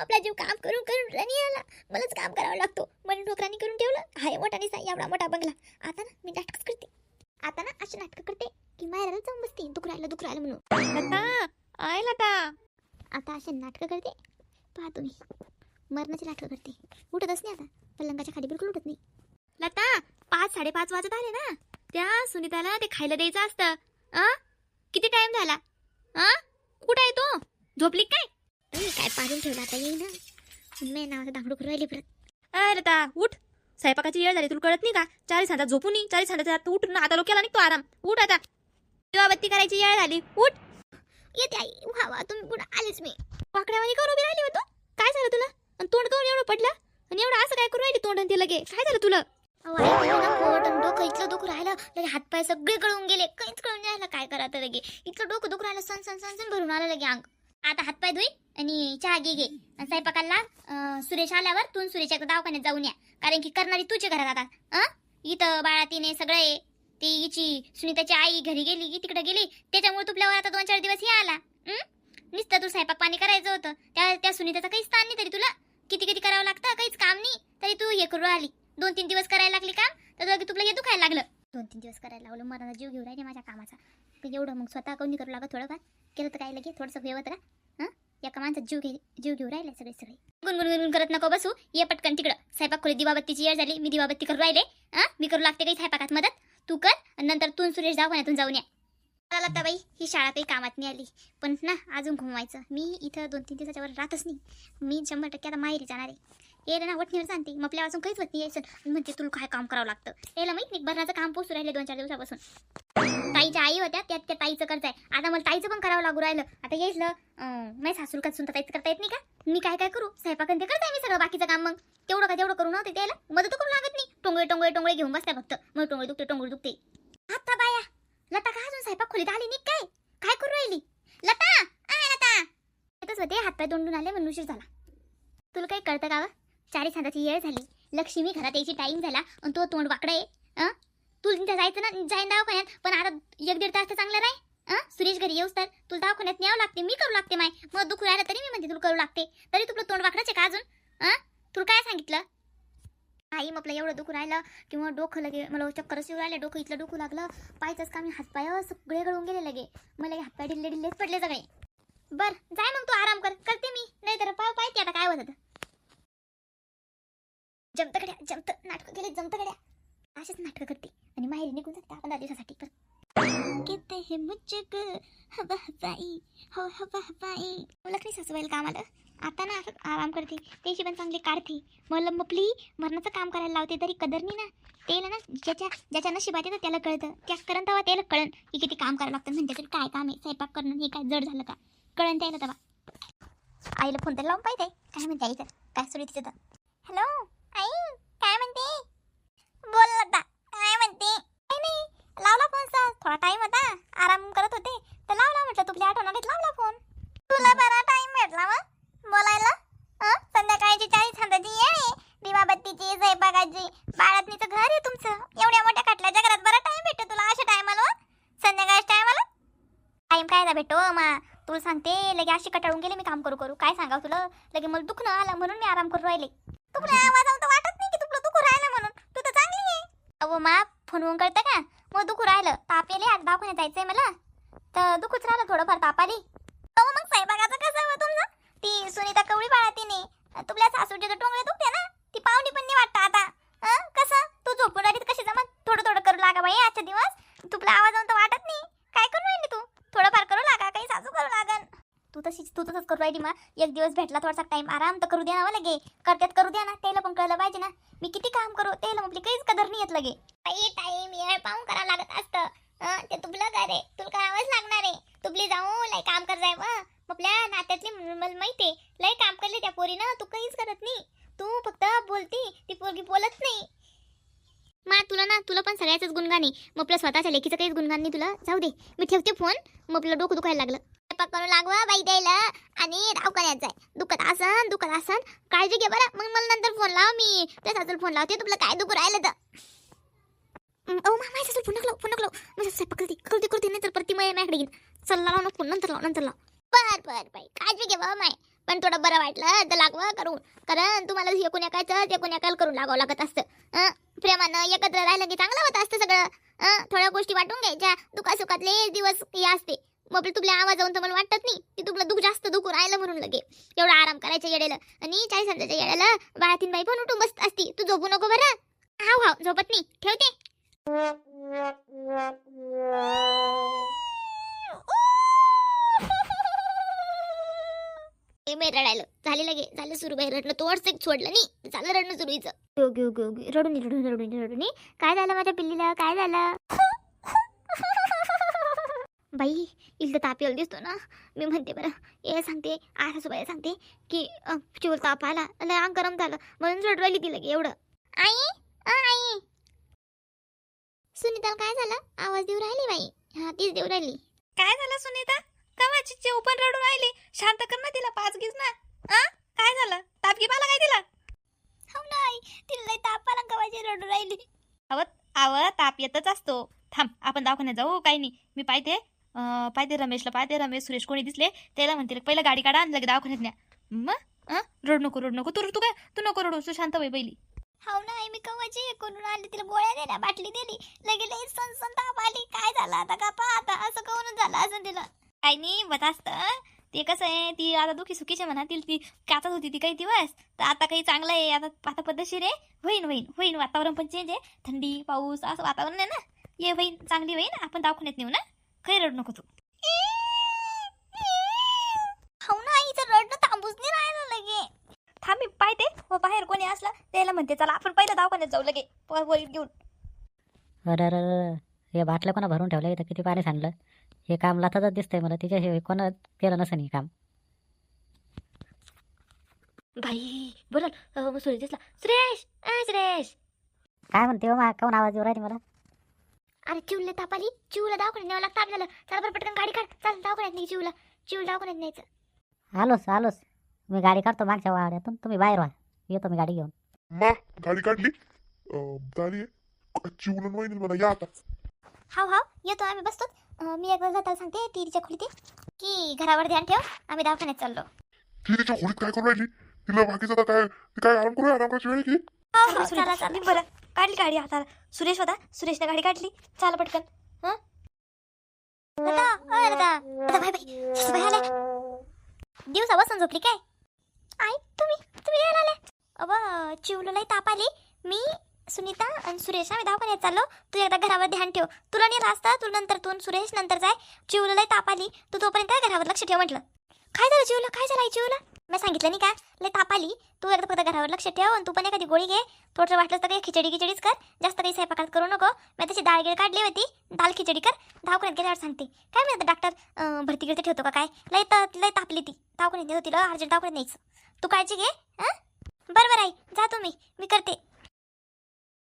आपला जीव काम करून करून रणी आला. मलाच काम करावं लागतो. मन डोकरांनी करून ठेवलं. हाय मोठा निसा एवढा मोठा बंगला. आता ना मी नाटकच करते. आता ना अशी नाटकं करते की मायराला जाऊन बसते दुख राहिलं म्हणून. लता आय लता. आता अशी नाटकं करते पहा तुम्ही. मरणाची नाटकं करते. उठतच नाही आता. पलंगाच्या खाली बिलकुल उठत नाही. लता 5:30 वाजत आले ना. त्या सुनीताला ते खायला द्यायचं असतं. किती टाइम झाला? कुठं आहे तो? झोपली काय? काय पाडून ठेवलं आता येई ना. मी नावाचं दांगडू करून राहिली परत. अरे लता उठ. स्वयंपाकाची वेळ झाली तुला कळत नाही का? 40 हातात झोपून 40 हातात उठ ना. आता लोक निघतो आराम. उठ आता. दिवाबत्ती करायची वेळ झाली. उठ. येते आई. व्हावा तुम्ही पुढे आलीच मी. वाकड्यावानी करून उभी राहिली होतो. काय झालं तुला? आणि तोंड करून एवढं पडलं? आणि एवढं असं काय करून राहिली तोंड ते लगे? काय झालं तुला? पोट आणि डोकं इतलं दुखू राहिलं. लगे हातपाय सगळे गळून गेले. काहीच कळून नाही राहिलं काय करायचं लगे. इतकं डोकं दुखू राहिलं. सण भरून आलं लगे अंग. आता हातपाय धुई आणि चहा घे आणि स्वयंपाकाला सुरेश आल्यावर तू सुरेशच्या दवाखान्यात जाऊन या. कारण की करणारी तुझ्या घरात आता. इथं बाळा तिने सगळे ती हिची सुनीताची आई घरी गेली की तिकडे गेली. त्याच्यामुळे तुपल्यावर आता 2-4 दिवस हे आला. नुसतं तू स्वयंपाक पाणी करायचं होतं. त्या सुनीताचा काहीच ताण नाही. तरी तुला किती करावं लागतं. काहीच काम नाही तरी तू हे करू आली. 2-3 दिवस करायला लागली काम तर तुला हे दुखायला लागलं. 2-3 दिवस करायला लावलं. मरणाचा जीव घेऊ राहिले माझ्या कामाचा. एवढं मग स्वतः कोणी करू लागत थोडंफार केलं तर काय लगे थोडंसं घेवत का. एका माणसात जीव घेऊ राहिले सगळे. गुणगुण करत नको बसू. ये पटकन तिकडं. स्वयंपाक खोली दिवाबत्तीची वेळ झाली. मी दिवाबत्ती करू राहिले. मी करू लागते काही स्वयंपाकात मदत. तू कर आणि नंतर तू सुरेश दवाखान्यातून जाऊन या. लता बाई ही शाळा काही कामात नाही आली. पण ना अजून घुमवायचं. मी इथं 2-3 दिवसाच्या वर राहतच नाही. मी 100% आता माहेरी जाणार आहे. यायला ना वटणीवर सांगते. मग आपल्या वाचून काहीच होत नाही. यायचं म्हणते तुला काय काम करावं लागतं. यायला माहित नाही भरण्याचं काम पोचू राहिले 2-4 दिवसापासून. ताईच्या आई होत्या त्या ताईचं करत आहे. आता मला ताईचं पण करावं लागू राहिलं. आता यायचं माझ्या सासूला का सुनता ताईचं करता येत नाही का? मी काय करू. स्वयंपाक ते करताय मी सगळं बाकीचं काम. मग तेवढं करू नव्हते त्याला मदत करू लागत नाही. टोंगळे घेऊन बसताय फक्त. मग टोंगळे दुखते. आता बाया लता का अजून स्वयंपाक खोलीत आली नाही काय करू राहिली? लता येतच होते. हातपाय दोंडून आले म्हणून उशीर झाला. तुला काही कळतं का? 4 हाताची वेळ झाली. लक्ष्मी घरात यायची टाइम झाला आणि तो तोंड वाकडं आहे. तू जायचं ना जाईन दवाखान्यात. पण आता 1-1.5 तास तर चांगला राही. सुरेश घरी येऊस तर तुला दवाखान्यात न्यावं लागते. मी करू लागते. मग दुखू राहिलं तरी मी म्हणते तुला करू लागते. तरी तुला तोंड वाकडाच आहे का अजून? तुला काय सांगितलं? आई मग आपलं एवढं दुखू राहिलं किंवा डोकं लगे मला चक्कर येऊ राहिले. डोकं इथलं डोकू लागलं. पायचंच का मी हातपाय सगळे गळून गेले लगे. मला लगे हातपाय ढिल्लेच पडले सगळे. बर जाय मग तू आराम करते मी. नाही तर पाहते आता काय होत. जमत नाटकं केले. जमतकड्या असेच नाटकं करते आणि माहेरी निघून जाते 15 दिवसासाठी. कहते हैं मुझको हवा हवाई हो हवा हवाई. लक्ष्मी सासूबाईला काम आलं. आता ना असं आराम करते. त्याची पण चांगली काढते. मला मपली मरणाचं काम करायला लावते तरी कदर नाही ना. त्याला ना ज्याच्या नशिबात येतं त्याला कळतं. त्या करण तेव्हा त्याला कळण की किती काम करायला लागतं. म्हणजे तरी काय काम आहे. स्वयंपाक करणं हे काय जड झालं का कळण त्याला तेव्हा. आईला फोन तर लावून पाहिजे काय म्हणते आईचं काय सुरू तिचं. हॅलो आई काय म्हणते? बोल लता काय म्हणते? नाही लावला फोन. थोडा टाइम होता आराम करत होते तर लावला. म्हटलं तुला आठवण आलीत लावला फोन. तुला बरा टाइम भेटला मग बोलायला. संध्याकाळची 40 हाताची येणे दिवाबत्तीची स्वयंपाकाची. बाळातनीचं घर आहे तुमचं. एवढ्या मोठ्या खटल्याच्या घरात बरा टाइम भेटतो तुला अशा टायमाला. संध्याकाळच्या टायमाला टाइम काय भेटतो मा. तुला सांगते लगे अशी कटाळून गेले मी काम करू. काय सांगावं तुला. लगे मला दुखणं आलं म्हणून मी आराम करू राहिले. तुला आवाज तर वाटत नाही की तुला दुखू राहिलं म्हणून. तू तर चांगली आहे. अहो मा फोन कळतं का. मग दुखू राहिलं ताप येले. आज दवाखान्यात जायचंय मला तर दुखूच राहिलं थोडंफार ताप आली. मग स्वयंपाकाचं कसं हवं तुमचं. ती सुनीता कवळी बाळा तिने तुला सासूचे तर टोंगळे दुखते ना. ती पाहुणी पण नाही वाटतं आता. कसं तू झोपून राहिली कशी जमत. थोडं करू लागा बाई आजच्या दिवस. तुला आवाज तर वाटत नाही. काय करू राहिली तू. थोडंफार करू लागा. काही सासू करू लागन. तू तसंच करू राहिली. मग 1 दिवस भेटला थोडासा टाइम आराम तर करू द्या ना. लगे करत्यात करू द्या ना. त्याला पण कळलं पाहिजे ना मी किती काम करू. त्याला आपली काहीच कदर नाही येत लगे. टाइम येळ पाहून करावं लागत असतं. ते तुला काय रे तुला करावंच लागणार आहे. तुपली जाऊ लय काम कर जाय. मग आपल्या नात्यातली मला माहितीये लय काम करले त्या पोरीनं. तू काहीच करत नाही. तू फक्त बोलती. ती पोरगी बोलत नाही. तुला पण सगळ्याच गुणगान आहे. मग आपल्या स्वतःच्या लेकीचं काहीच गुणगान नाही तुला. जाऊ दे मी ठेवते फोन. मग आपलं डोकं दुखायला लागलं. स्वयंपाक करू लागवा बाई द्यायला आणि दवाखान्यात जाय. दुखत असन काळजी घे बरं. मग मला नंतर फोन लाव. मी त्या सासूला फोन लावते. तुला काय दुखू राहिलं तर. माझ्या सासूला फोन नको लाव. माझ्या स्वयंपाक करते नाही तर परती माझ्याकडे येईन. चल लाव ना फोन. नंतर लाव. बर बाई काळजी घे बाबा माय. पण थोडं बरं वाटलं तर लागवा करून, कारण तुम्हाला हे कोण्या कायचं ते कोण्या काल करून लागावं लागत असतं. प्रेमानं एकत्र राहिलं की चांगलं होत असतं सगळं. थोड्या गोष्टी वाटून घ्यायच्या, दुखासुखातले दिवस हे असते. मग तुला आवाज जाऊन तर मला वाटत नाही की तुला दुःख जास्त दुखून राहिलं म्हणून लगे एवढा आराम करायचं येडेलं. आणि 40 वर्षाच्या येड्याला बाळातीन बाई पण उठून बसत असती. तू झोपू नको बरं. हाव हाव झोपत नाही, ठेवते. मी रडायलो झाले लगे, झालं सुरू बाई रडणं. तोडच एक सोडलं नाही, झालं रडणं सुरू हिचं. रडून काय झालं माझ्या पिल्लीला, काय झालं बाई? इल तर ताप यायला दिसतो ना. मी म्हणते बरं हे सांगते, आसासुबाई सांगते की चिवल ताप आला, लय अंग गरम झालं म्हणून रडू राहिली ती लगे एवढं. आई आई सुनीताला काय झालं? आवाज देऊ राहिली बाई. हा तीच देऊ राहिली. काय झालं सुनीता? कवाची चिव पण रडू राहिली. शांत कर ना तिला, पाच गीज ना. काय झालं? ताप गिप आला काय तिला? हो नाही, तिला लय ताप आला कवाची रडू राहिली. आव ताप येतच असतो. थांब आपण दवाखान्यात जाऊ. काही नाही, मी पाहते रमेशला, पाहते रमेश सुरेश कोणी दिसले त्याला म्हणते पहिलं गाडी काढा आणि लगे दवाखान्यात न्या. मग रडू नको तू नको रडू, तू शांत बाई पहिली. हो नाही, मी कवाची हे करून आली, तिला गोळ्या दिल्या, बाटली दिली, लगे लई सनसन ताप आली. काय झालं आता का पाहता, असं करून झालं असं तिला. काही नाही बत असतं. ते कसं आहे, ती आता दुखी सुखीची म्हणा, ती काचत होती ती काही दिवस, तर आता काही चांगलं आहे. आता पद्धतशीर आहे. होईन वातावरण पण चेंज आहे, थंडी पाऊस असं वातावरण आहे ना. ये होईन, चांगली होईन. आपण दवाखान्यात नेऊ ना. काही रडू नको तू. हो ना, हिचं रडणं थांबूच नाही राहिलं लगे. थांब मी पाहते, व बाहेर कोणी असलं त्याला म्हणते चला आपण पहिलं दवाखान्यात जाऊ लगे वहीत घेऊन. अरे हे बाटलं कोणा भरून ठेवलं इथं, किती पाणी सांडलं. हे काम लाथातच दिसतंय मला, तिच्याशिवाय कोणा केलं नसेल हे काम. बाई बरं सुरेश दिसला. सुरेश काय म्हणते हो मा, काऊन आवाज येऊ राहिली मला? अरे चिवला ताप आली, चिवला दवाखान्यात न्यावं लागतं आपल्याला. चला बरं पटकन गाडी काढ, चल दवाखान्यात नाही. चिवला दवाखान्यात न्यायचं. आलोच मी गाडी काढतो मागच्या वाड्यातून, तुम्ही बाहेर व्हा, येतो मी गाडी घेऊन. गाडी काढली झाली. चिवलन वहिनी म्हणा या आता. हाव येतो आम्ही, बसतो. मी एकदा जाताना सांगते तिच्या खोलीत की घरावर ध्यान ठेव, आम्ही दवाखान्यात चाललो. ती तिच्या खोलीत काय करू राहिली? तिला बाकीचं आता काय, ती काय आराम करायची वेळ की? हो, चला. बरं काढली गाडी हाताला. सुरेश होता, सुरेशने गाडी काढली. चला पटकन. दिवसा बसून झोपली काय? आई तुम्ही यायला आले? अव चिवलं लई ताप आली. मी सुनीता आणि सुरेश आम्ही दवाखान्यात चाललो. तू एकदा घरावर ध्यान ठेव. तुला नेला असता, तू नंतर तू सुरेश नंतर जाय. चिवलं लई ताप आली, तू तोपर्यंत घरावर लक्ष ठेव म्हटलं. काय झालं चिवलं, काय झालं आई चिवला? मी सांगितलं नाही का, लई ताप आली, तू एकदा फक्त घरावर लक्ष ठेव. आणि तू पण एखादी गोळी घे. थोडं वाटलं तर काही खिचडीच कर, जास्त काही स्वयंपाकात करू नको. मी त्याची डाळ गिळ काढली होती, दाल खिचडी कर. दवाखान्यात गेल्यावर सांगते. काय म्हणते डॉक्टर, भरती गिळती ठेवतो का काय? लई तापली ती, दवाखान्यात नेतो तिला, अर्जंट दवाखान्यात न्यायचं. तू काळजी घे. बरं आई, जा तुम्ही, मी करते.